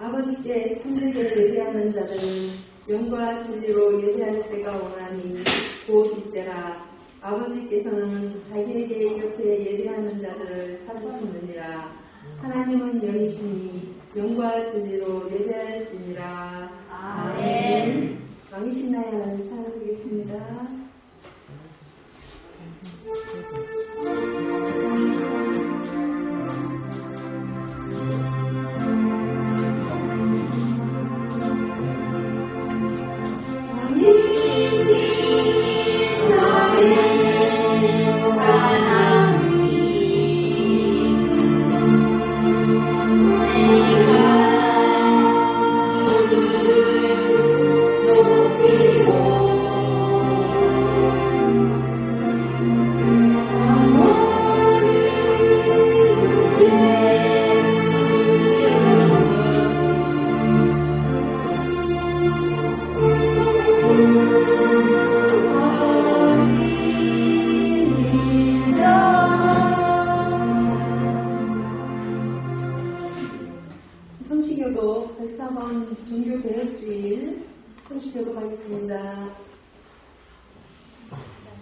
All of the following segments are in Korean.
아버지께 참되게 예배하는 자들은 영과 진리로 예배할 때가 오나니 곧 이때라. 아버지께서는 자기에게 이렇게 예배하는 자들을 찾으시느니라. 하나님은 영이시니 영과 진리로 예배할지니라. 아멘. 왕이신 나의 하나님 찬양드리겠습니다. 성시교도 104번 종교개혁주일 성시교도 가겠습니다.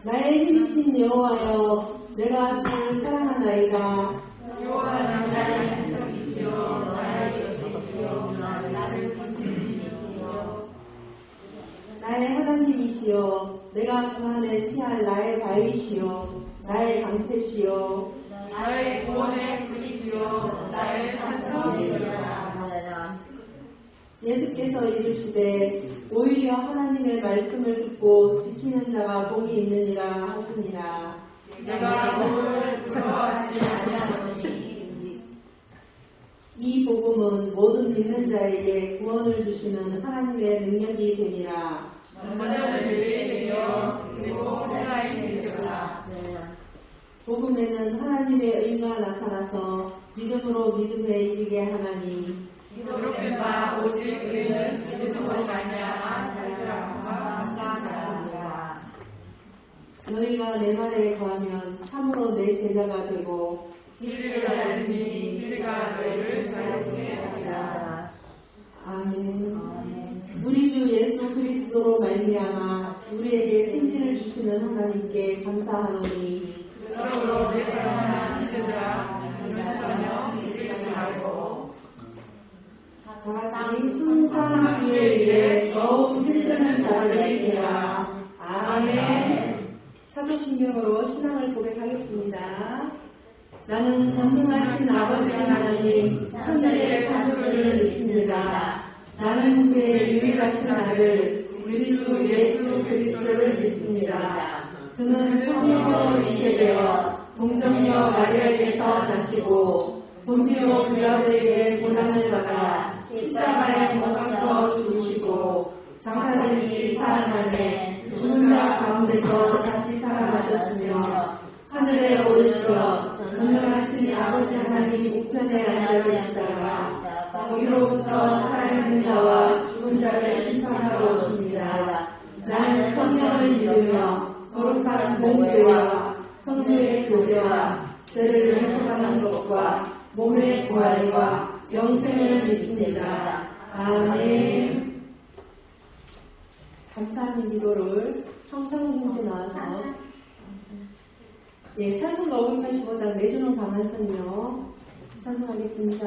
나의 힘이신 여호와여, 내가 주를 사랑하나이다. 여호와 나의 한성이시여, 나의 여주시여, 나를 지키시오. 나의 하나님이시여, 내가 그만에 피할 나의 바위시여, 나의 강태시여, 나의 구원의 분이시여, 나의 한성이시여. 예수께서 이르시되 오히려 하나님의 말씀을 듣고 지키는 자가 복이 있느니라 하시니라. 내가 너를 부러워하지 아니하노니. 이 복음은 모든 믿는 자에게 구원을 주시는 하나님의 능력이 되니라. 먼저들이 되려 그리고 호라이 되려라. 복음에는 하나님의 의가 나타나서 믿음으로 믿음에 이르게 하나니 이렇게 봐 오직 그는 믿음으로 말미암아 살리라. 감사합니다. 너희가 내 말에 거하면 참으로 내 제자가 되고 진리를 알리니 진리가 너희를 자유케 하리라. 아멘. 우리 주 예수 그리스도로 말미암아 우리에게 생기를 주시는 하나님께 감사하노니 그러므로 내 사랑하는 이들아, 전혀 믿지 말고 다같이 항상 주의 일에 더욱 힘쓰는 자들이 되라. 아멘. 사도신경으로 신앙을 고백하겠습니다. 나는 전능하신 아버지 하나님 천지의 창조주를 믿습니다. 나는 그의 유일하신 아들 우리 주 예수 그리스도를 믿습니다. 그는 성령으로 잉태되어 동정녀 마리아에게서 나시고 본디오 빌라도에게 고난을 받아 십자가에 못 박혀 죽으시고 장사된 지 사흘 만에 죽은 자 가운데서 다시 살아나셨으며 하늘에 오르시어 전능하신 아버지 하나님 우편에 앉아 계시다가 거기로부터 살아있는 자와 죽은 자를 심판하러 오십니다. 나는 성령을 믿으며 거룩한 몸교회와 성도의 교제와 죄를 용서하는 것과 몸의 부활과 영생을 믿습니다. 아멘. 감사하는 기도를 성탄문제 나와서 찬송가 585장 내주는 감한선요 찬송하겠습니다.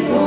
Oh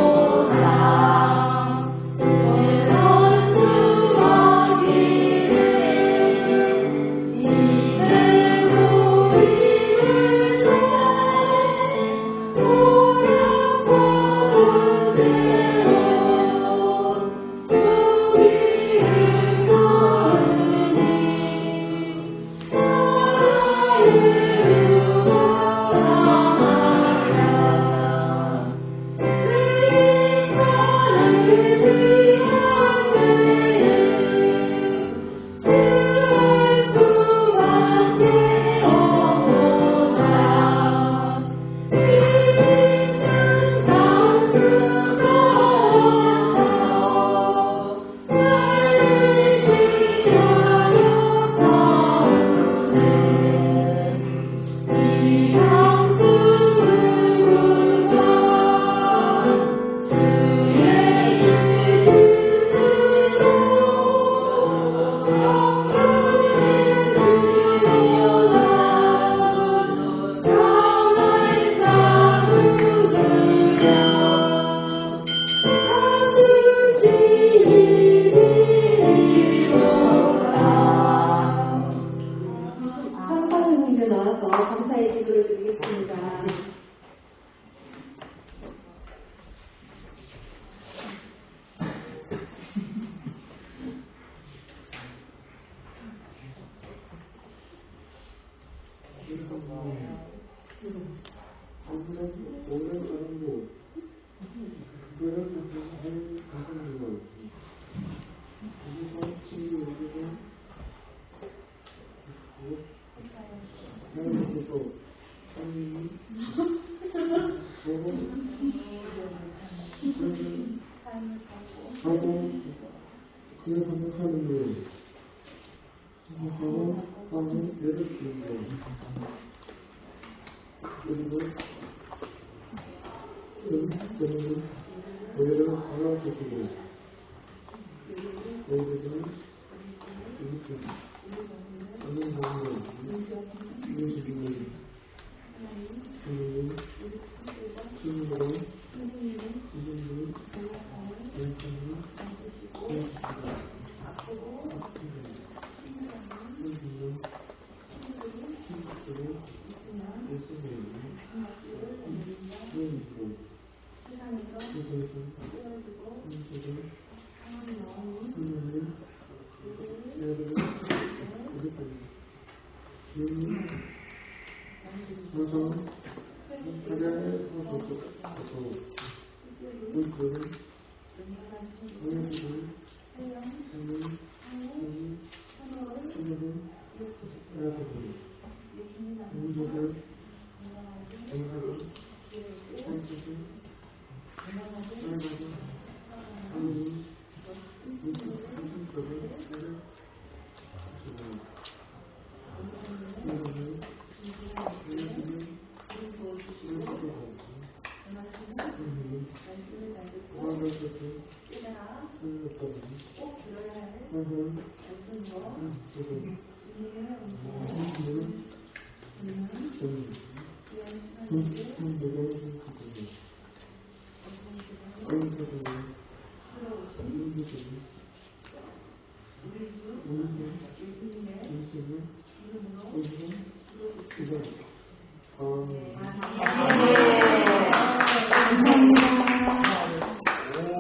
그냥 반복하는 거 반복하고 다음에 얘를 키우는 거 그리고 여기는 얘를 하나 켜주고 얘들은 이렇게 하는 방법 이것이 지금 친구랑 선생님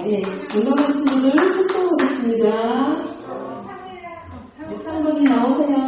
네, 건강하신 분을 축복하겠습니다. 상범이 나오세요.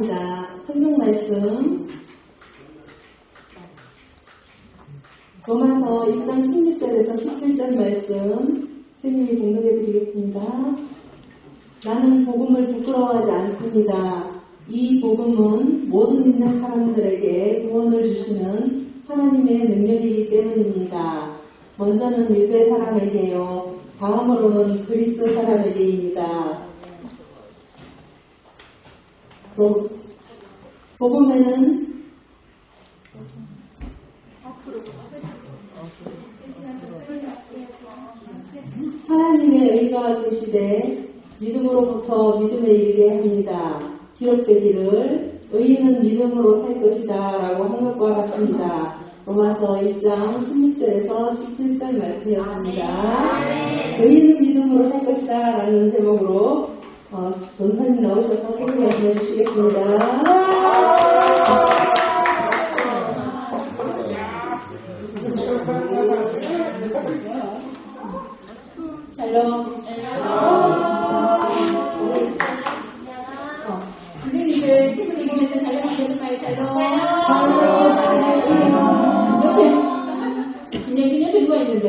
하겠습니다. 성경 말씀 로마서 1장 16절에서 17절 말씀 스님이 공독해 드리겠습니다. 나는 복음을 부끄러워하지 않습니다. 이 복음은 모든 있는 사람들에게 구원을 주시는 하나님의 능력이기 때문입니다. 먼저는 유대 사람에게요, 다음으로는 그리스 사람에게입니다. 복음에는 하나님의 의가 계시되 믿음으로부터 믿음에 이르게 합니다. 기록되기를 의인은 믿음으로 살 것이다 라고 한 것과 같습니다. 로마서 1장 16절에서 17절 말씀이었습니다. 의인은 믿음으로 살 것이다 라는 제목으로 전사님 나오셔서 소개 말씀해 주시겠습니다. 샬롬. 선생님들 친구들 보면서 샬롬 하는 말 샬롬. 옆에 김영진 옆에 누가 있는데?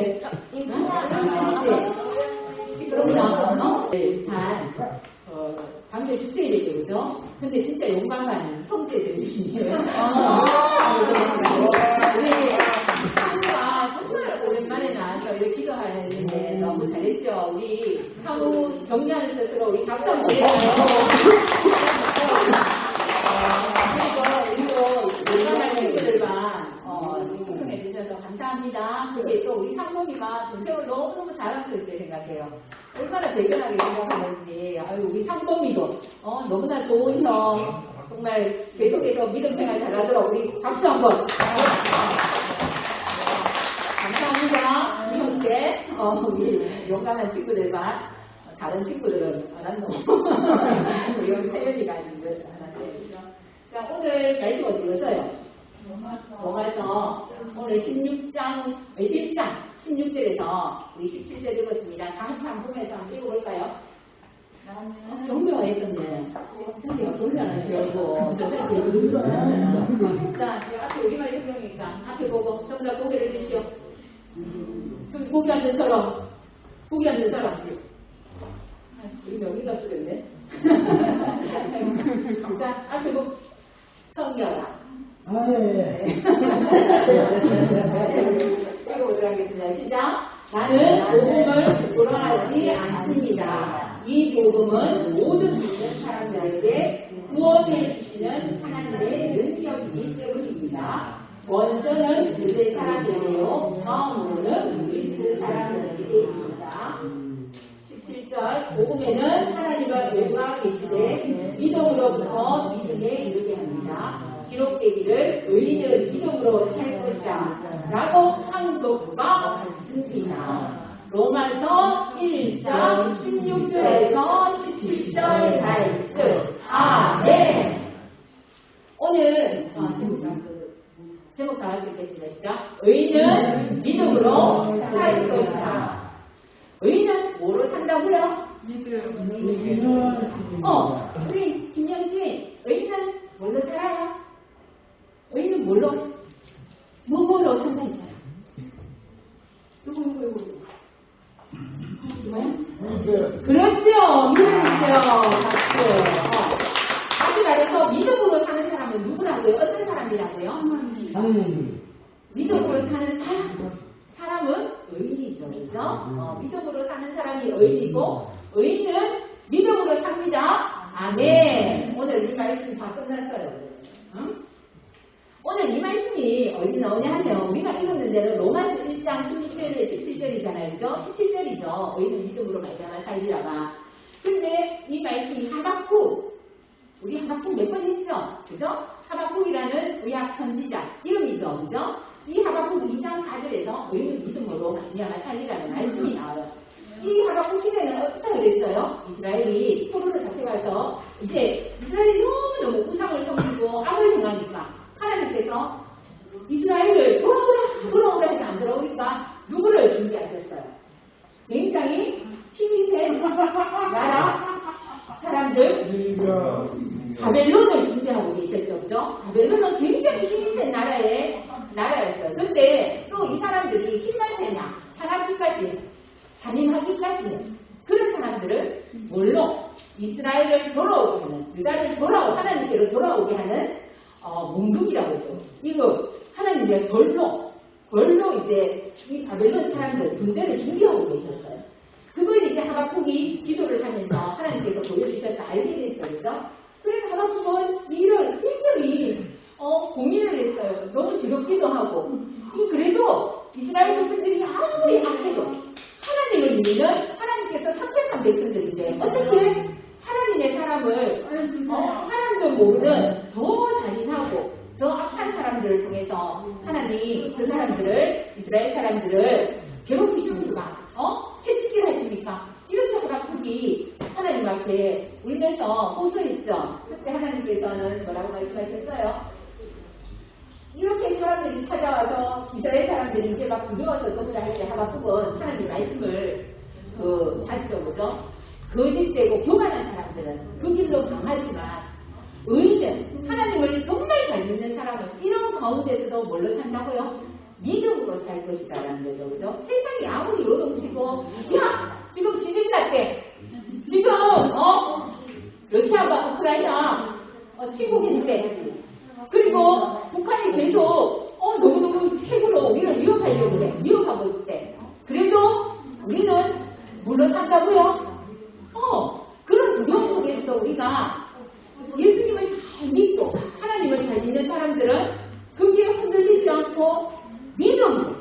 시끄럽구나. 강제 축제이겠죠, 그죠? 근데 진짜 용감한 성대들이시네요. 우리 사무가 정말 오랜만에 나와서 이렇게 기도하는데 너무 잘했죠. 우리 사무 격려하는 뜻으로 우리 박수 한번 해주세요. 그리고 용감한 친구들만 구성해 주셔서 감사합니다. 그게 또 우리 상범이가 전생을 너무너무 잘하고 있을 생각해요. 얼마나 대견하게 생각하는지. 아유, 우리 상범이도 너무나 좋은 형, 정말 계속해서 믿음 생활 잘하도록 우리 박수 한번. 감사합니다. 이 형제, 우리 용감한 친구들만, 다른 친구들은 안 한다. 우리 여기 세연이가 아닌데 하나. 자, 오늘 말씀 어디 읽었어요? 로마서 오늘 1장 16절에서 우리 17절 읽었습니다. 한참 보면서 한번 읽어볼까요? 경배가 있었네. 선생님 경배하시고 자, 앞에 우리말 설명이니까 앞에 보고 전부 다 고개를 드시오. 저기 고기 앉는 사람, 고기 앉는 사람. 우리 명의가 쓰겠네. 자, 앞에 보고 성경아. 읽어보도록 하겠습니다. 시작. 나는 복음을 부끄러워하지 않습니다. 이 복음은 모든 믿는 사람들에게 구원해 주시는 하나님의 능력이기 때문입니다. 먼저는 유대 사람들에게요, 다음으로는 그리스 사람들에게입니다. 17절. 복음에는 하나님의 의가 계시되 믿음으로부터 믿음에 이르게 합니다. 기록되기를 의인은 믿음으로 살 것이다 라고 한 것과 같습니다. 로마서 1장 16절에서 17절 말씀. 아멘. 오늘 제목 다 할 수 있겠습니다. 시작. 의인은 믿음으로 살 것이다. 의인은 뭐로 산다고요? 우리 김영진, 의인은 뭘로 살아요? 의인은 뭘로? 뭐로 산다 했잖아. 누구. 그렇죠. 믿음이죠. 다시 말해서 믿음으로 사는 사람은 누구라고요? 어떤 사람이라고요? 믿음으로 사는 사람은 의인이죠. 그렇죠? 믿음으로 사는 사람이 의인이고 의인은 믿음으로 삽니다. 아멘. 오늘 이 말씀 다 끝났어요. 오늘 이 말씀이 어디 나오냐 하면 우리가 읽었는 데는 로마서 1장 17절이잖아요. 그죠? 17절이죠. 의인은 믿음으로 말미암아 살리라가. 근데 이 말씀이 하박국, 우리 하박국 몇 번 했죠? 그죠? 하박국이라는 의학 선지자 이름이죠. 그죠? 이 하박국 2장 4절에서 의인은 믿음으로 말미암아 살리라는 말씀이 나와요. 이 하박국 시대는 어떻게 됐어요? 이스라엘이 포로를 잡혀가서 이제 이스라엘이 너무너무 우상을 섬기고 악을 행하니까 하나님께서 이스라엘을 돌아오라 해서 안 돌아오니까 누구를 준비하셨어요? 굉장히 힘이 센 나라 사람들 바벨론을 준비하셨어요. 하고 계셨죠, 그죠? 바벨론은 굉장히 힘이 센 나라였어요. 근데 또 이 사람들이 힘만 세냐, 사람들까지, 잔인하기까지 그런 사람들을 뭘로? 이스라엘을 돌아오게 하는, 유다를 하나님께로 돌아오게 하는 몽둥이라고 했죠. 이거 하나님의 벌로 이제 이 바벨론 사람들 군대를 준비하고 계셨어요. 그걸 이제 하박국이 기도를 하면서 하나님께서 보여주셔서 알게 됐어요. 그죠? 그래서 하박국은 이를 굉장히 고민을 했어요. 너무 두렵기도 하고. 그래도 이스라엘 백성들이 아무리 악해도 하나님을 믿는 하나님께서 선택한 백성들인데 어떻게 하나님의 사람을 하나님도 모르는 더 잔인하고 더 악한 사람들을 통해서 하나님 그 사람들을 이스라엘 사람들을 괴롭히십니까? 채찍질 하십니까? 이렇게 하박국이 하나님 앞에 울면서 호소했죠. 그때 하나님께서는 뭐라고 말씀하셨어요? 이렇게 사람들이 찾아와서 이스라엘 사람들이 이제 막 두려워서 전부다 할 때 하박국은 하나님 말씀을 봤죠, 그죠? 거짓되고 교만한 사람들은 그 길로 강하지만 의인은 하나님을 정말 잘 믿는 사람은 이런 가운데서도 뭘로 산다고요? 믿음으로 살 것이다라는 거죠, 그죠? 세상이 아무리 요동치고, 야, 지금 지진 났대. 지금 러시아가 우크라이나 침공했대. 그리고 북한이 계속 너무너무 핵으로 우리를 위협하려고 그래. 위협하고 있대. 그래도 우리는 물러산다고요? 그런 두려움 속에서 우리가 예수님을 잘 믿고 하나님을 잘 믿는 사람들은 그게 흔들리지 않고 믿음으로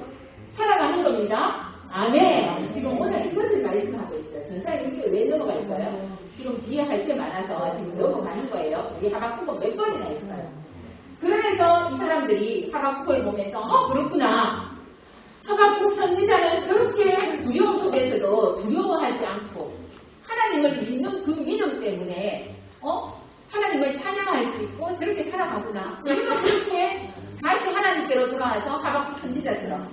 살아가는 겁니다. 아멘. 지금 오늘 이것을 말씀하고 있어요. 전사님 이게 왜 넘어갈까요? 지금 뒤에 할 게 많아서 지금 넘어가는 거예요. 우리 하박국은 몇 번이나 했어요. 그래서 이 사람들이 하박국을 보면서 그렇구나. 하박국 선지자는 저렇게 두려움 속에서도 두려워하지 않고 하나님을 믿는 그 믿음 때문에 하나님을 찬양할 수 있고 저렇게 살아가구나. 우리가 그렇게 다시 하나님께로 돌아와서 하박국 선지자처럼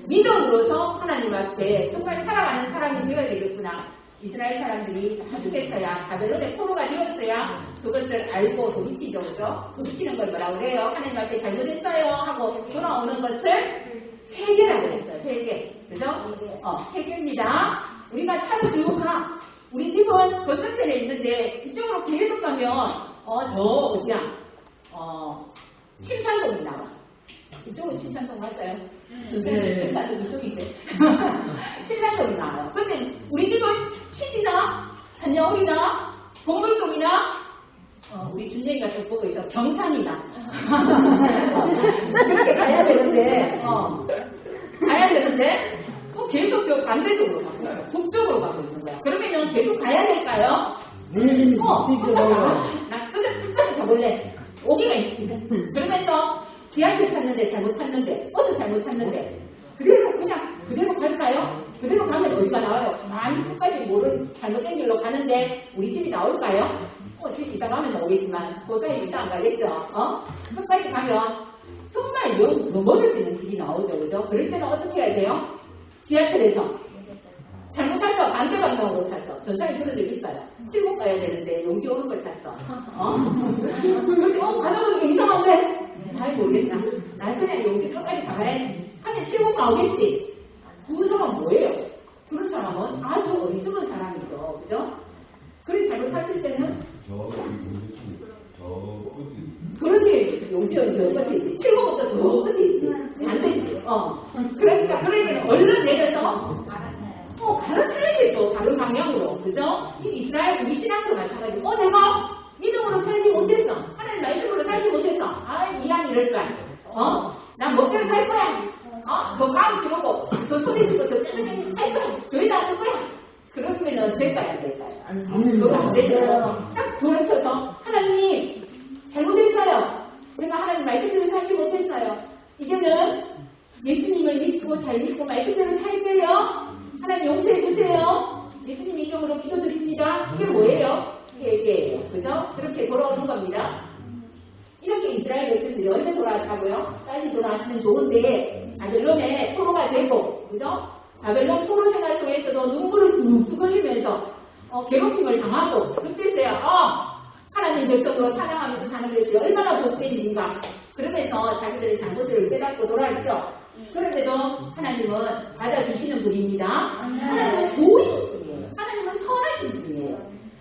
믿음으로서 하나님 앞에 정말 살아가는 사람이 되어야 되겠구나. 이스라엘 사람들이 다 죽겠어야 바벨론의 포로가 되었어야 그것을 알고 돌이키죠. 그죠? 돌이키는 걸 뭐라고 그래요? 하나님 앞에 잘못했어요 하고 돌아오는 것을 회개라고 했어요. 회개. 그죠? 회개입니다. 우리가 차로 들고 가. 우리 집은 건너편에 있는데 이쪽으로 계속 가면 어디야? 신산동이 나와. 이쪽은 신산동 맞아요? 신산동 이쪽인데. 신산동이 나와요. 근데 우리 집은 신이나 한여울이나 동물동이나 우리 준영이가 좀 보고 있어. 경산이다. 그렇게 가야 되는데 계속 저 반대쪽으로 가고 있어요. 북쪽으로 가고 있는 거야. 그러면은 계속 가야 될까요? 나 끝까지 가볼래. 오기가 있지. 그러면서 지하철 탔는데 잘못 탔는데 버스 잘못 탔는데 그대로 갈까요? 그대로 가면 어디가 나와요? 많이 끝까지 잘못된 길로 가는데 우리 집이 나올까요? 집 이따 가면 나오겠지만 거기까지 이따 안 가겠죠? 끝까지 가면 정말 더 멀어지는 길이 나오죠. 그죠? 그럴 때는 어떻게 해야 돼요? 지하철에서 잘못 타서 반대 방향으로 탔어. 전사에 그런 적 있어요. 칠곡 가야 되는데 용지 오는 걸 탔어. 그런데 가다 보니까 이상한데? 잘 모르겠다. 난 그냥 용지 끝까지 가봐야지. 하면 칠곡 나오겠지. 그 사람은 뭐예요? 그런 사람은 아주 어리석은 사람이죠. 그죠? 그래 잘못했을 때는 그렇지. 용지 저 끝에 있지. 칠곡보다 저 끝에 있지. 안 되지. 그러니까 그러면 얼른 내려서 갈아타야겠죠. 다른 방향으로. 그죠? 이 이스라엘 우리 신앙도 마찬가지고 내가 믿음으로 살지 못했어. 하나님 말씀으로 살지 못했어. 이왕 이럴까. 난 멋대로 살 거야. 더 마음 들어오고 더 소리 듣고 더 쩌는 할 거야. 교회 나갈 거야. 그러면은 될까요? 안 될까요? 그거 안 되죠. 딱 돌아서서 하나님 잘못했어요. 제가 하나님 말씀대로 살지 못했어요. 이제는 예수님을 믿고 잘 믿고 말씀대로 살게요. 하나님 용서해 주세요. 예수님 이름으로 기도드립니다. 이게 뭐예요? 회개예요. 그죠? 그렇게 돌아오는 겁니다. 이렇게 이스라엘 백성들이 언제 돌아왔다고요? 빨리 돌아왔으면 좋은데 바벨론에 포로가 되고, 그죠? 바벨론 포로 생활 속에서도 눈물을 뚝뚝 흘리면서 괴롭힘을 당하고 그때서야 하나님 백성으로 사랑하면서 사는 것이 얼마나 복된 일인가. 그러면서 자기들의 잘못을 깨닫고 돌아왔죠. 그런데도 하나님은 받아주시는 분입니다. 하나님은 좋으신 분이에요. 하나님은 선하신 분이에요.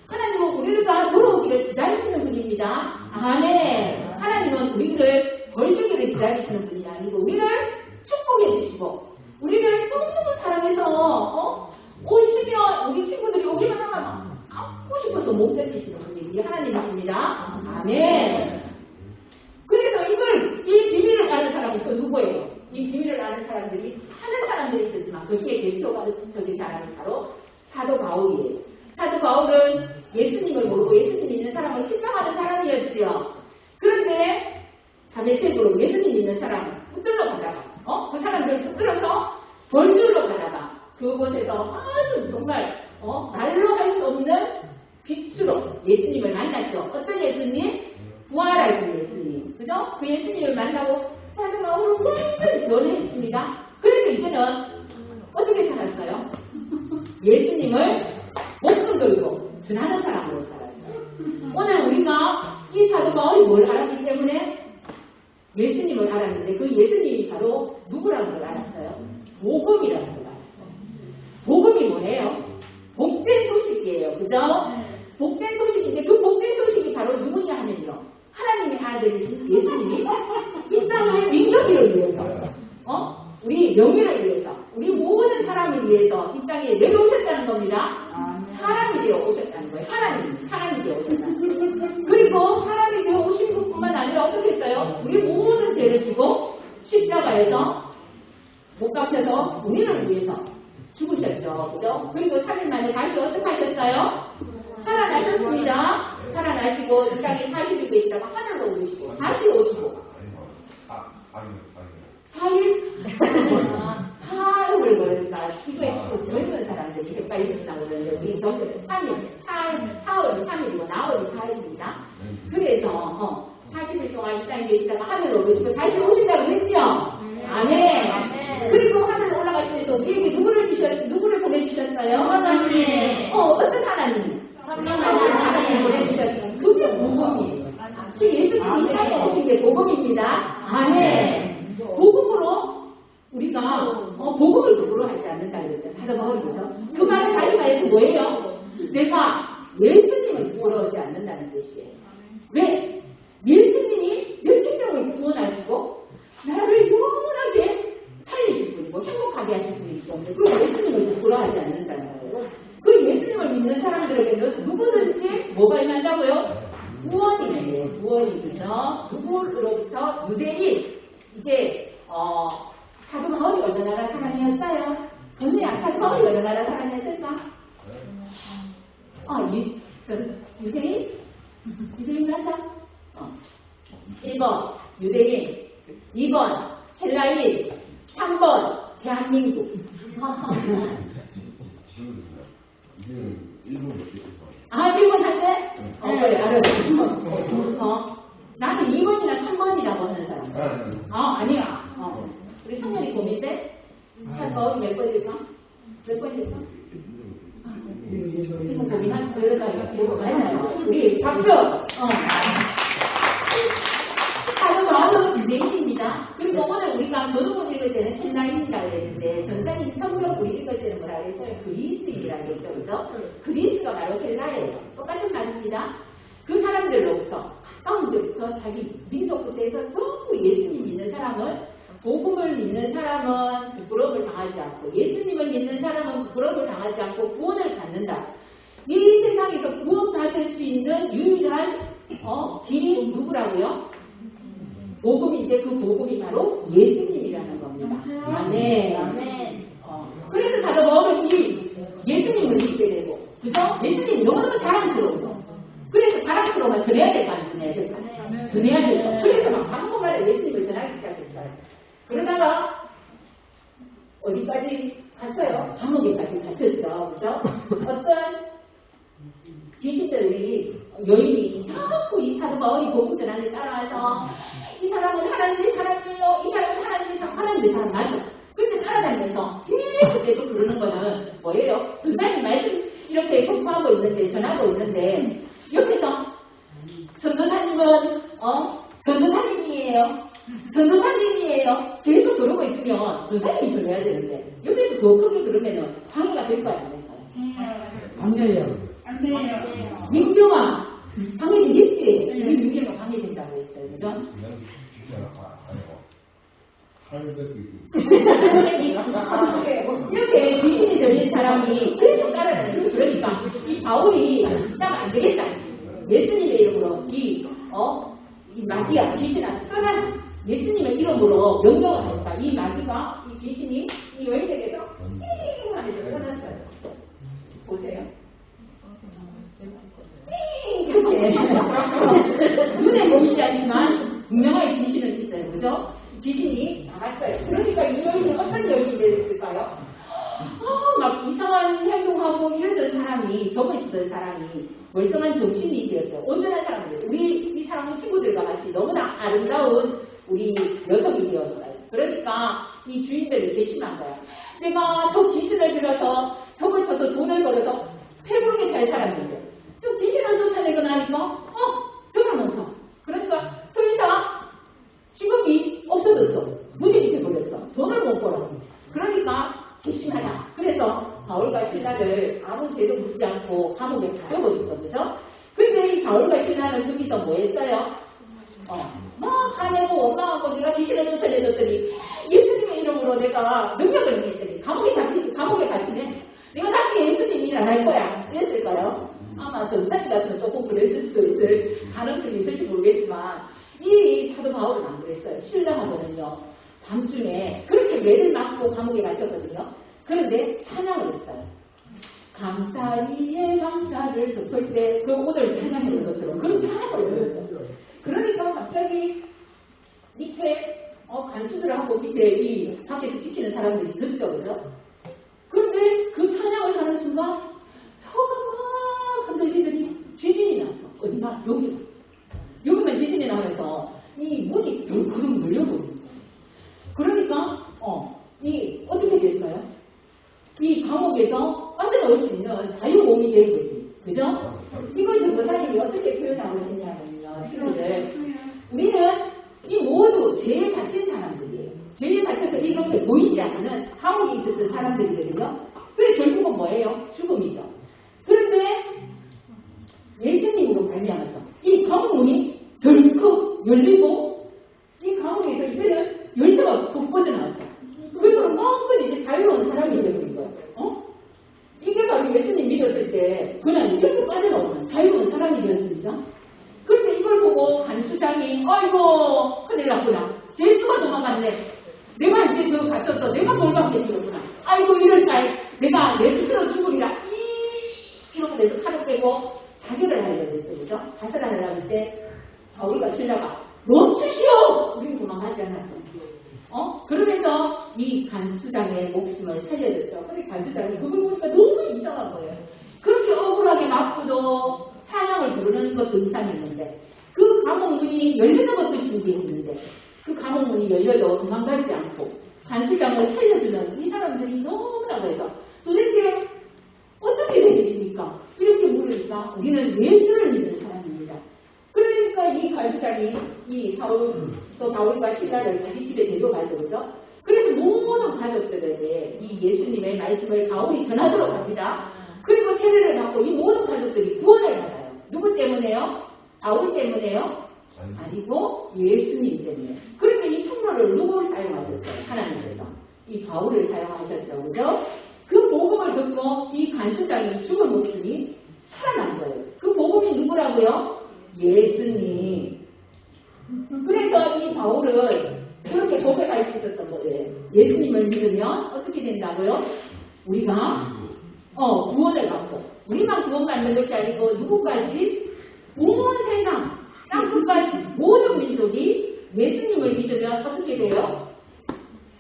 하나님은 우리가 돌아오기를 기다리시는 분입니다. 아멘. 하나님은 우리를 벌주기를 기다리시는 분이 아니고 우리를 축복해 주시고 우리를 너무너무 사랑해서 오시면 우리 친구들이 오기만 하면 갖고 싶어서 못 견디시는 분이 우리 하나님이십니다. 아멘. 그래서 이 비밀을 아는 사람이 또 누구예요? 이 비밀을 아는 사람들이 많은 사람들이 있었지만 거기에 대표가 적인 사람이 바로 사도 바울이에요. 사도 바울은 예수님을 모르고 예수님 믿는 사람을 신방하는 사람이었어요. 그런데 다메섹으로 예수님 믿는 사람을 붙들러 가다가 그 사람들을 붙들어서 벌주로 가다가 그곳에서 아주 정말 말로 할 수 없는 빛으로 예수님을 만났죠. 어떤 예수님? 부활하신 예수님. 그죠? 그 예수님을 만나고 사도 바울은 완전히 변했습니다. 그래서 이제는 어떻게 살았어요? 예수님을 목숨 걸고 전하는 사람으로 살았어요. 오늘 우리가 이 사도 바울이 뭘 알았기 때문에 예수님을 알았는데 그 예수님이 바로 누구라는 걸 알았어요? 복음이라는 걸 알았어요. 복음이 뭐예요? 복된 소식이에요. 그죠? 복된 소식인데 그 복된 소식이 바로 누구냐 하면요. 하나님의 아들이신 예수님이 이 땅의 민족을 위해서 우리 명예를 위해서 우리 모든 사람을 위해서 이 땅에 내려오셨다는 겁니다. 사람이 되어 오셨다는 거예요. 사람이 되어 오셨다는 거예요. 그리고 사람이 되어 오신 것뿐만 아니라 어떻게 했어요? 우리 모든 죄를 지고 십자가에서 못 갚혀서 우리를 위해서 죽으셨죠. 그죠? 그리고 3일 만에 다시 어떻게 하셨어요? 살아나셨습니다. 살아나시고 이 땅에 40일 계시다가 하늘로 오르시고 다시 오시고 4일 걸으니까 이거에 젊은 사람들이 헷갈리 생각을 하는데 우리 경제는 4월이 3일이고 나월이 4일입니다. 그래서 40일 동안 이 땅에 계시다가 하늘로 오르시고 다시 오신다고 그랬죠? 아멘. 그리고 하늘로 올라가시면서 우리에게 누구를 보내주셨어요? 하나님. 어떤 하나님? 하나님 보내주셨어요. 그게 복음이에요. 그 예수님이 이 땅에 오신 게 복음입니다. 아멘. 복음으로 우리가 복음을 누구로 하지 않는다 그랬죠. 사도 바울이죠. 그 말은 다시 말해서 뭐예요? 내가 예수님을 부러워하지 않는다는 뜻이에요. 왜? 예수님이 몇천 명을 구원하시고 나를 영원하게 살리실 분이고 행복하게 하실 분이기 때문에 그 예수님을 부러워하지 않는다는 거예요. 그 예수님을 믿는 사람들에게는 누구든지 뭐가 임한다고요? 구원이 있네요. 구원이 그죠? 누구로부터? 유대인. 이제 사도 바울이 어느 나라 사람이었어요? 전에야 사도 바울이 어느 나라 사람이었을까? 유대인? 유대인 맞아? 1번 유대인, 2번 헬라인, 3번 대한민국. 일본 할 때? 그래, 알았어. 나는 2번이나 3번이라고 하는 사람. 아니야. 우리 성년이 고민돼? 바울이 몇 번일까? 몇 번일까? 지금 고민하고 이러다가 우리 박수! 사도 바울은 유대인입니다. 그리고 오늘 우리가 교도문 읽을 때는 헬라인이라고 했는데 전사님 성경 우리 읽을 때는 뭐라고 했어요? 그리스인이라고 했죠. 그죠? 그리스가 바로 헬라예요. 똑같은 말입니다. 그 사람들로부터 가까운 데부터 자기 민족부터해서 전부 예수님 믿는 사람은 복음을 믿는 사람은 부끄러움을 당하지 않고 예수님을 믿는 사람은 부끄러움을 당하지 않고 구원을 받는다. 이 세상에서 구원받을 수 있는 유일한 길이 누구라고요? 복음인데 그 복음이 바로 예수님이라는 겁니다. 아멘. 그래서 사도 바울은 예수님을 믿게 되고, 그죠? 예수님이 너무너무 자랑스러운 거. 그래서 자랑스러우면 전해야 될 거 아니에요? 전해야 될 거. 그래서 막 한국말에 예수님을 전하기 시작했어요. 그러다가 어디까지 갔어요? 감옥에까지 갇혔죠. 그죠? 어떤 귀신들이 여인이 자꾸 이 사도 바울이 복음 전하는 데 따라와서 이 사람은 하나님의 사람이에요. 이 사람은 하나님의 사람 맞아. 근데 따라다니면서 계속 그러는 거는 뭐예요? 선생님 말씀 이렇게 공부하고 있는데 전하고 있는데 옆에서 전도사님은 전도사님이에요. 전도사님이에요. 계속 그러고 있으면 전도사님이 전해야 되는데 여기서 더 크게 그러면은 방해가 될 거야, 안 될까요? 안 돼요. 안 돼요. 민경아, 방해되겠지? 우리 민경아 방해된다고 했어요. 그죠? 이렇게 귀신이 들린 사람이 계속 따라다니고 그러니까 이 바울이 딱 안 되겠다. 예수님의 이름으로 이 마귀야 귀신아 떠나 예수님의 이름으로 명령을 하니까 이 마귀가 이 귀신이 이 여인에게서 띵 하면서 떠났어요. 보세요. 띵 이렇게 눈에 보이지 않지만 분명하게 귀신은 있어요. 그죠? 귀신이 나갔어요. 그러니까 이 여인은 어떤 여인이 됐을까요? 막 이상한 행동하고 이러던 사람이, 저거 있던 사람이 멀쩡한 정신이 되었어요. 온전한 사람들. 이 사람은 친구들과 같이 너무나 아름다운 우리 녀석이 되었어요. 그러니까 이 주인들이 괘씸한 거야. 내가 저 귀신을 들여서 벽을 쳐서 돈을 벌어서 배부르게 잘 살았는데 또 귀신을 쫓아내고 나니까 벽을 못 쳐. 그러니까 더 이상 직업이 없어졌어. 무직이 돼버렸어. 돈을 못 벌어. 그러니까 괘씸하다. 그래서 바울과 실라를 아무 죄도 묻지 않고 감옥에 가둬버렸어. 그죠? 근데 이 바울과 실라는 거기서 뭐 했어요? 막 화내고 원망하고 내가 귀신을 쫓아내줬더니 예수님의 이름으로 내가 능력을 했더니 감옥에 갇히네. 내가 다시 예수님 일 안 할 거야. 그랬을까요? 아마 전사님 같으면 조금 그랬을 수도 있을 가능성이 있을지 모르겠지만 이 사도 바울은 안 그랬어요. 신랑하고는요. 밤중에 그렇게 매를 맞고 감옥에 갇혔거든요. 그런데 찬양을 했어요. 감사 위에 감사를 덮을 때 그 오늘 찬양했던 것처럼 그런 찬양을 했어요. 그러니까 갑자기 밑에 간수들하고 밑에 이 밖에서 지키는 사람들이 듣죠. 그죠? 그런데 그 찬양을 하는 순간 혀가 막 흔들리더니 지진이 났어. 어디나 여기만 지진이 나면서 이 문이 덜크덩 눌려버린 거예요. 그러니까 어떻게 됐어요? 이 감옥에서 빠져나올 수 있는 자유몸이 된 거지. 그죠? 이걸 전도사님이 어떻게 표현하고 있냐면요. 친구들, 우리는 이 모두 죄에 갇힌 사람들이에요. 죄에 갇혀서 이렇게 보이지 않는 감옥에 있었던 사람들이거든요. 그래 결국은 뭐예요? 죽음이죠. 그런데 예수님으로 발명해서 이 감옥문이 덜컥 열리고 이 감옥에서 이제는 열쇠가 푹 뻗어나왔어요. 그래서 마음껏 이제 자유로운 사람이 되는 거예요. 이게 바로 예수님 믿었을 때 그냥 이렇게 빠져나오는 자유로운 사람이 되었습니다. 그런데 이걸 보고 간수장이 아이고 큰일 났구나. 예수가 도망갔네. 내가 이제 저 갇혔어. 내가 뭘 받게 되었구나. 아이고 이럴 날 내가 내 스스로 죽으리라. 이러고 내서 칼을 빼고 자결을 하려고 했어요. 그죠? 자살을 하려고 할 때 바울과 실라가 멈추시오! 우리는 도망가지 않았어. 그러면서 이 간수장의 목숨을 살려줬죠. 근데 간수장이 그걸 보니까 너무 이상한 거예요. 그렇게 억울하게 맞고도 찬양을 부르는 것도 이상했는데 그 감옥문이 열리는 것도 신기했는데 그 감옥문이 열려도 도망가지 않고 간수장을 살려주는 이 사람들이 너무나도 해서 도대체 어떻게 된 일입니까? 이렇게 물으니까 우리는 예수를 믿는 사람입니다. 그러니까 이 간수장이 이 바울과 실라를 자기 집에 데려가죠. 그죠? 그래서 모든 가족들에게 이 예수님의 말씀을 바울이 전하도록 합니다. 그리고 세례를 받고 이 모든 가족들이 구원을 받아요. 누구 때문에요? 바울 때문에요? 아니고 예수님 때문에. 그러니까 이 통로를 누구를 사용하셨어요? 하나님께서. 이 바울을 사용하셨죠. 그죠? 그 복음을 듣고 이 간수장이 죽은 목숨이 살아난 거예요. 그 복음이 누구라고요? 예수님. 그래서 이 바울은 그렇게 고백할 수 있었던 거예요. 예수님을 믿으면 어떻게 된다고요? 우리가 구원을 받고 우리만 구원받는 것이 아니고 누구까지? 온 세상 땅끝까지 모든 민족이 예수님을 믿으면 어떻게 돼요?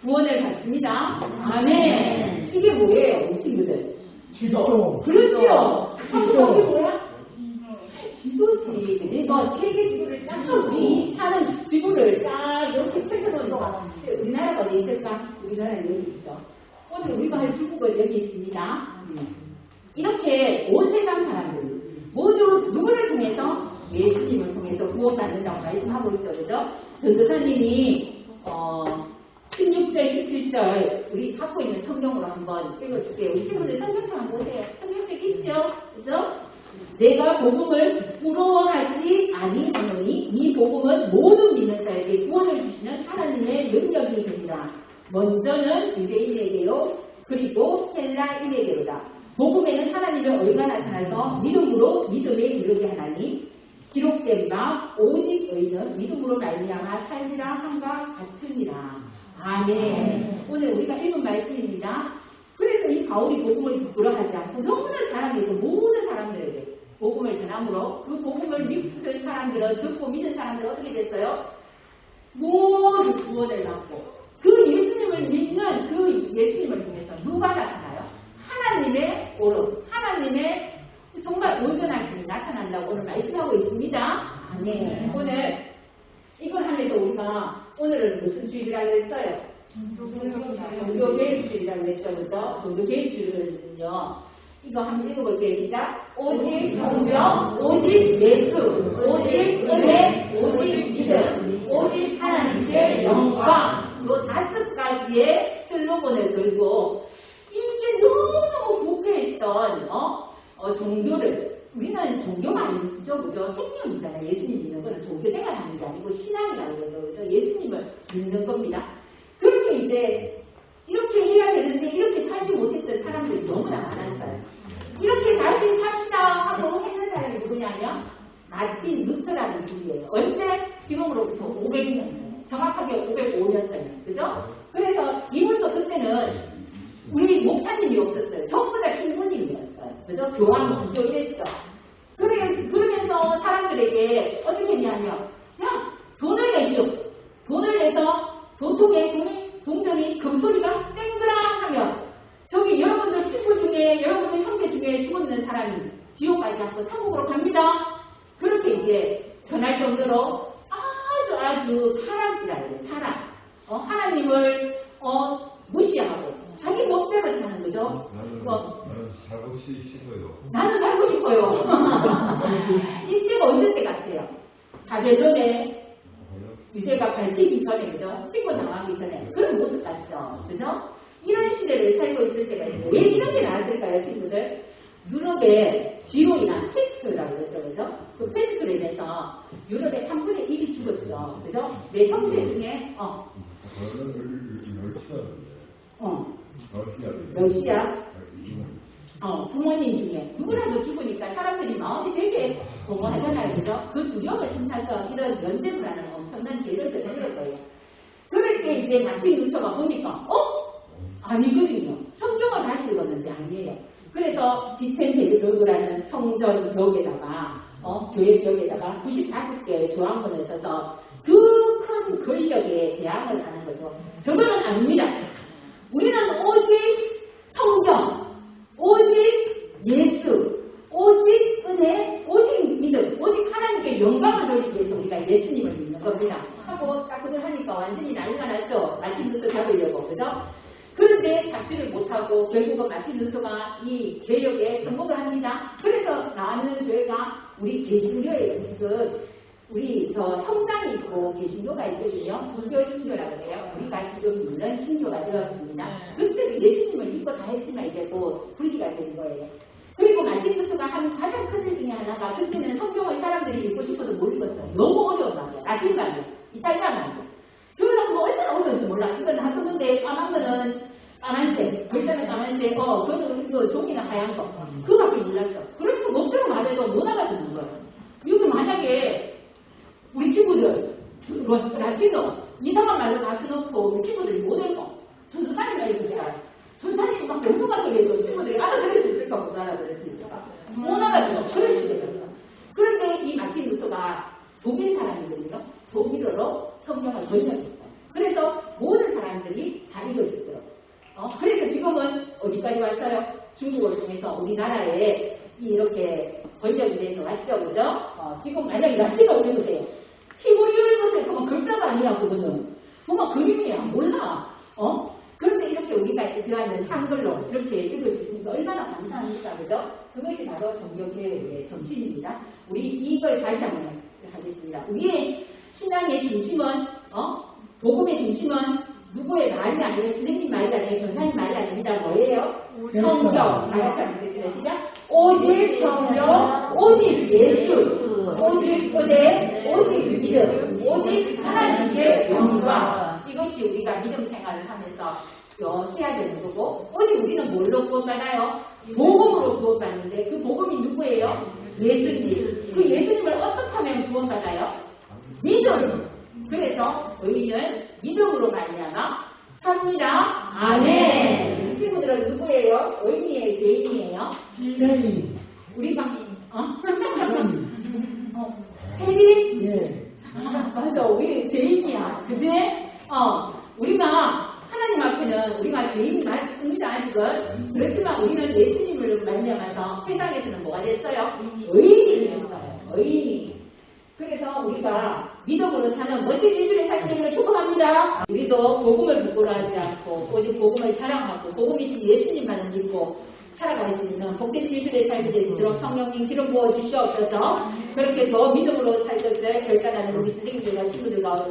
구원을 받습니다. 아멘. 이게 뭐예요? 우리 친구들? 지도. 그렇죠. 성경이 뭐야? 지도지. 세계 지구를 딱 우리 사는 지구를 딱 이렇게 펼쳐놓은 거. 우리나라가 어디 있을까? 우리나라는 여기 있죠. 오늘 우리가 할 중국은 여기 있습니다. 이렇게 온 세상 사람들이 모두 누구를 통해서 예수님을 통해서 구원받는다고 말씀하고 있죠. 그죠? 전도사님이 16절, 17절 우리 갖고 있는 성경으로 한번 읽어줄게요. 우리 친구들 성경책 한번 보세요. 성경책 있죠? 그죠? 내가 복음을 부러워하지 아니하노니 이 복음은 모든 믿는 자에게 구원을 주시는 하나님의 능력이 됩니다. 먼저는 유대인에게요, 그리고 헬라인에게로다. 복음에는 하나님의 의가 나타나서 믿음으로 믿음에 이르게 하나니 기록된 바 오직 의는 믿음으로 말미암아 살리라 함과 같으니라. 아멘. 오늘 우리가 읽은 말씀입니다. 그래서 이 바울이 복음을 부끄러워하지 않고 너무나 사랑해서 모든 사람들에게 복음을 전함으로 그 복음을 믿는 사람들은 듣고 믿는 사람들은 어떻게 됐어요? 모두 구원을 받고 그 예수님을 믿는 그 예수님을 통해서 누가 나타나요? 하나님의 오름, 하나님의 정말 온전하심이 나타난다고 오늘 말씀하고 있습니다. 아멘. 오늘 이걸 하면서 우리가 오늘은 무슨 주일이라고 했어요? 종교개혁주의라고 했죠. 그죠? 종교개혁주의는요. 이거 한번 읽어볼게요. 시작. 오직 성령, 오직 예수, 오직 은혜, 오직 믿음, 오직 하나님께 영광. 이 5가지의 슬로건을 들고 이게 너무너무 부패했던 종교를 우리는 종교가 아니죠. 그죠? 생명이잖아요. 예수님 믿는 거는 종교 생활하는 게 아니고 신앙이라고 그러죠. 그죠? 예수님을 믿는 겁니다. 그렇게 이제 이렇게 해야 되는데 이렇게 살지 못했던 사람들이 너무나 많았어요. 이렇게 다시 삽시다 하고 했는 사람이 누구냐면 마틴 루터라는 분이에요. 언제? 지금으로부터 500년 전에. 정확하게 505년 전에. 그죠? 그래서 이분도 그때는 우리 목사님이 없었어요. 전부 다 신부님이었어요. 그죠? 교황 구조 이랬죠. 그러면서 사람들에게 어떻게 했냐면 야 돈을 내시오. 돈을 내서 도통에 동전이 금소리가 땡그랑 하면 저기 여러분들 친구 중에 여러분들 형제 중에 죽었는 사람이 지옥 가지 않고 천국으로 갑니다. 그렇게 이제 전할 정도로 아주 타락이라고 해요. 타락. 하나님을 무시하고 자기 멋대로 사는 거죠. 나는 살고 싶어요. 나는 살고 싶어요. 이때가 언제 때 같아요? 바벨론에 유대가 밟히기 전에, 그죠? 침고 당하기 전에 그런 모습 같죠. 그죠? 이런 시대를 살고 있을 때가 있어요. 왜 이런 게 나왔을까요, 친구들? 유럽의 지론이나 패스트라고 그랬죠, 그죠? 그 패스트로 인해서 유럽의 3분의 1이 죽었죠, 그죠? 내 형제 중에, 러시아, 부모님 중에 누구라도 죽으니까 사람들이 마음이 되게 공허하잖아요, 그죠? 그 두려움을 틈타서 이런 면제를 하는 엄청난 죄를 저지를 거예요. 그럴 때 이제 마틴 루터가 보니까, 아니거든요. 성경을 다시 읽었는데 아니에요. 그래서 비텐베르그라는 성전 벽에다가, 교회 벽에다가 95개의 조항문을 써서 그 큰 권력에 대항을 하는 거죠. 저거는 아닙니다. 우리는 오직 성경, 오직 예수, 오직 은혜, 오직 믿음, 오직 하나님께 영광을 돌리기 위해서 우리가 예수님을 믿는 겁니다. 하고 딱 그걸 하니까 완전히 난리가 났죠. 마틴 루터 잡으려고, 그죠? 그런데 잡지를 못하고 결국은 마틴 루터가 이 개혁에 성공을 합니다. 그래서 나오는 교회가 우리 개신교예요. 지금 우리 성당이 있고 개신교가 있거든요. 불교 신교라고 해요. 우리가 지금 믿는 신교가 되었습니다. 그때도 예수님을 믿고 다 했지만 이제 곧 분리가 된 거예요. 그리고 마틴 루터가 한 가장 큰 일 중에 하나가 그때는 성경을 사람들이 읽고 싶어도 못 읽었어요. 너무 어려운 말이에요. 라틴 말이에요. 이탈리아 말이에요. 교회라고 뭐 얼마나 어려운지 몰라. 이건 다 썼는데 까만 거는 까만색, 글자는 까만색, 그거는 그 종이나 하얀 거. 그거밖에 몰랐어. 그래서 멋대로 말해도 못 알아듣는 거예요. 이거 만약에 우리 친구들 라틴어 이상한 말로 다 써놓고 우리 친구들이 못 읽어. 전도사님이 읽으세요. 전도사님이 막 명도가 소리해도 친구들이 알아들을 수 있을까 못 알아들을 수 있을까? 못 알아들어. 그럴 수도 있었어. 그런데 이 마틴 루터가 독일 사람이거든요. 독일어로 성경을 번역했어요. 그래서 모든 사람들이 다 읽을 수 있도록. 그래서 지금은 어디까지 왔어요? 중국을 통해서 우리나라에 이렇게 번역이 돼서 왔죠, 그죠? 지금 만약에 라틴어 읽으세요. 히브리어 읽으세요. 그러면 글자가 아니야, 그거는. 정말 그림이야. 몰라. 그런데 이렇게 우리가 들어가 있는 한글로 이렇게 읽을 수 있으니까 얼마나 감사합니까? 그죠? 그것이 바로 종교개혁의 정신입니다. 우리 이걸 다시 한번 하겠습니다. 우리의 신앙의 중심은 복음의 중심은 누구의 말이 아니에요. 선생님 말이 아니에요. 전사님 말이 아닙니다. 뭐예요? 성경. 다 같이 한번 드립니다. 시작. 오직 성령, 오직 예수, 오직 믿음, 오직 하나님께 영광. 이것이 우리가 믿음 생활을 하면서 해야 되는 거고, 오직 우리는 뭘로 구원받아요? 복음으로 구원받는데 그 복음이 누구예요? 예수님. 그 예수님을 어떻게 하면 구원받아요? 믿음. 그래서 의인은 믿음으로 말미암아 삽니다. 아멘. 친구들은 누구예요? 의인이에요? 죄인이에요? 세리. 우리가 세리? 예. 맞아. 우리 죄인이야. 그지? 우리가 하나님 앞에는 우리가 죄인이 맞습니다. 지금. 그렇지만 우리는 예수님을 말미암아서 세상에서는 뭐가 됐어요? 의인이 됐어요. 의인이. 그래서 우리가 믿음으로 사는 멋진 일주일의 삶을 축복합니다. 우리도 복음을 부끄러워하지 않고 오직 복음을 사랑하고 복음이신 예수님만을 믿고 살아갈 수 있는 복된 일주일의 삶이 되도록 성령님 기름 부어 주시옵소서. 그렇게 더 믿음으로 살 것을 결단하는 우리 선생님들과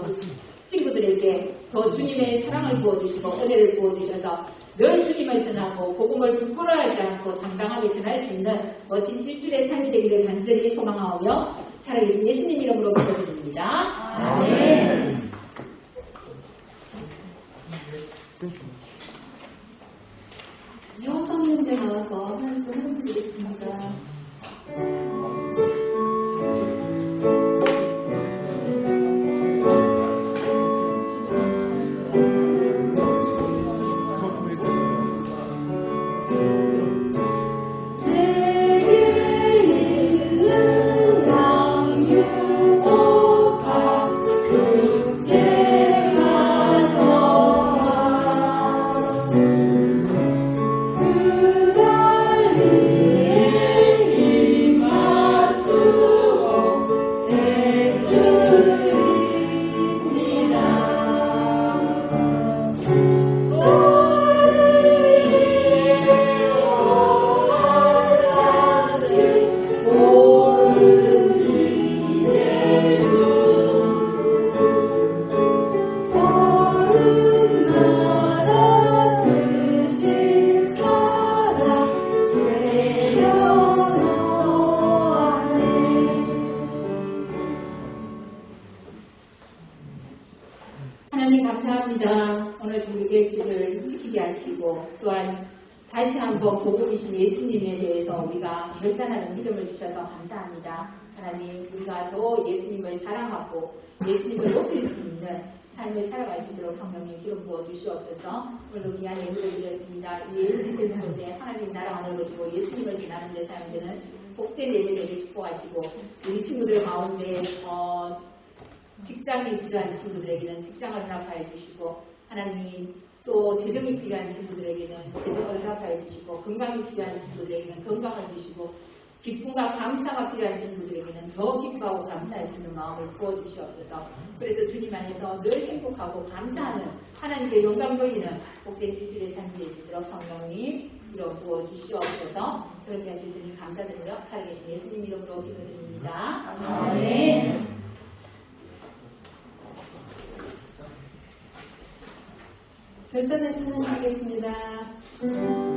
친구들에게 더 주님의 사랑을 부어주시고 은혜를 부어주셔서 늘 주님을 전하고 복음을 부끄러워하지 않고 당당하게 전할 수 있는 멋진 일주일의 삶이 되기를 간절히 소망하오며 살아계신 예수님 이름으로 기도드립니다. 아멘. 여성님들 나와서 말씀 해드리겠습니다. 하나님 감사합니다. 오늘 종교개혁을 지키게 하시고 또한 다시 한번 복음이신 예수님에 대해서 우리가 결단하는 믿음을 주셔서 감사합니다. 하나님 우리가 더 예수님을 사랑하고 예수님을 높일 수 있는 삶을 살아갈 수 있도록 성령님 기름 부어 주시옵소서. 오늘도 귀한 예물을 드렸습니다. 이 예물이 되는 곳에 하나님 나라 안을 두고 예수님을 전하는 데 사용되는 복된 예배되게 축복하시고 우리 친구들 가운데 직장이 필요한 친구들에게는 직장을 허락하여 주시고 하나님 또 재정이 필요한 친구들에게는 재정을 허락하여 주시고 건강이 필요한 친구들에게는 건강을 주시고 기쁨과 감사가 필요한 친구들에게는 더 기뻐하고 감사할 수 있는 마음을 부어주시옵소서. 그래서 주님 안에서 늘 행복하고 감사하는 하나님께 영광 돌리는 복된 일주일의 삶이 되시도록 성령님 이름 부어주시옵소서. 그렇게 하실 주님 감사드리며 살아계신 예수님 이름으로 기도드립니다. 아멘. 결단을 진행하겠습니다. Oh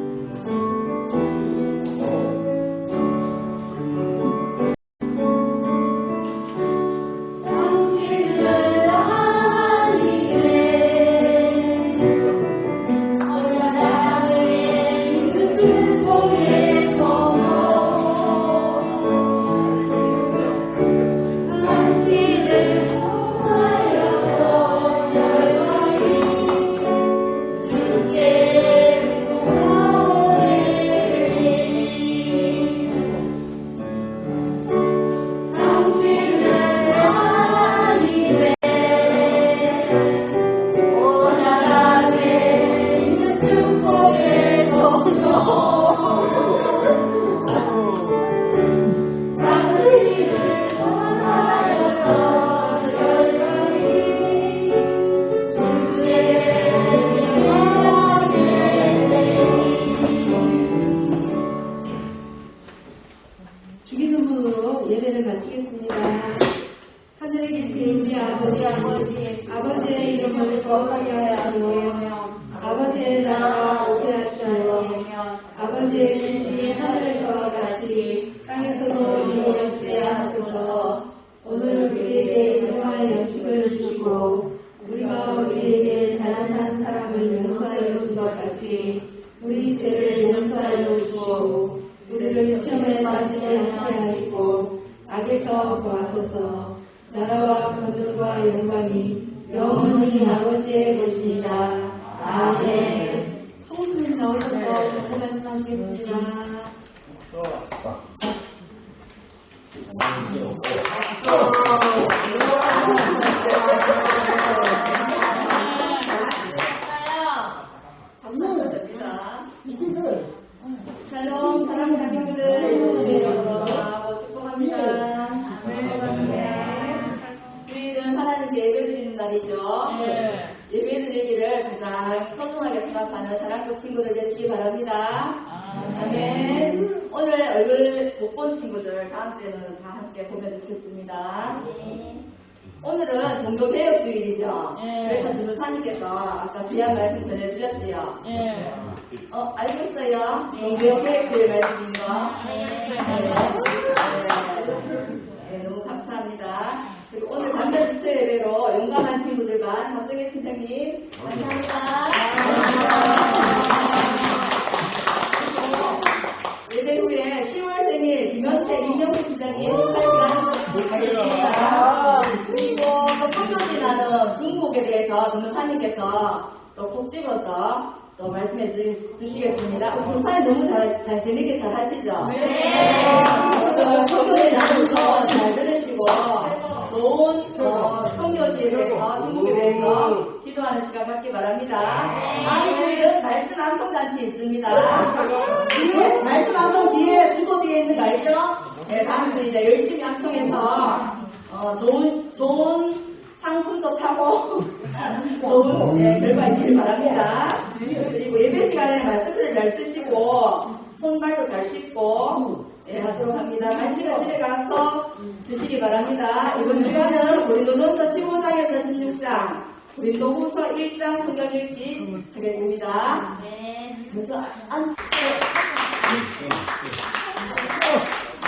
거룩하게 하시며 아버지의 나라가 오게 하시며 아버지의 뜻이 하늘에서와 같이 땅에서도 이루어지게 하소서. 오늘 우리에게 일용할 양식을 주시고 우리가 우리에게 잘못한 사람을 용서하여 준 것 같이 우리 죄를 용서하여 주시고 우리를 시험에 빠지지 않게 하시고 악에서 구하소서. 나라와 권능과 영광이 영원히 아버지의 것입니다. 아멘. 성수님 나오셔서 정보 말씀하시겠습니다. 샬롬 사랑하는 자녀분들 축복합니다. 주일은 하나님께 예배드리는 날이죠. 예배드리기를 가장 소중하게 생각하는 사랑하는 친구들 되시기 바랍니다. 아멘. 오늘 얼굴 못 본 친구들 다음 주에는 다 함께 보면 좋겠습니다. 오늘은 종교개혁주일이죠. 그래서 주무사님께서 아까 귀한 말씀 전해주셨어요. 알고 있어요? 종교개혁주일 말씀인 거. 네, 너무 감사합니다. 그리고 오늘 감사 주체 예배로 용감한 친구들과 박정혜 팀장님 감사합니다. 예배 후에 10월 생일 김현태 임영수 팀장님 축하드립니다. 그리고 또 표준이 나는 중국에 대해서 전도사님께서 또 콕 집어서 또 말씀해 주시겠습니다. 우리 전사님 너무 잘 재밌게 잘 하시죠? 네. 표준이 나눠서 잘 들으시고 좋은 성교지에 대해서 중국에 대해서 기도하는 시간 갖기 바랍니다. 다음 주일은 말씀 암송잔치 있습니다. 뒤에 말씀 암송 뒤에 주소 뒤에 있는 거 알죠? 네, 다음 주 이제 열심히 암송해서 좋은 상품도 타고 좋은 결과 있기를 바랍니다. 그리고 예배 시간에 말씀을 잘 쓰시고 손발도 잘 씻고 하도록 합니다. 간식을 집에 가서 드시기 바랍니다. 이번 주간은 고린도전서 15장에서 16장, 고린도후서 1장 성경 읽기 하겠습니다. 네. 그래서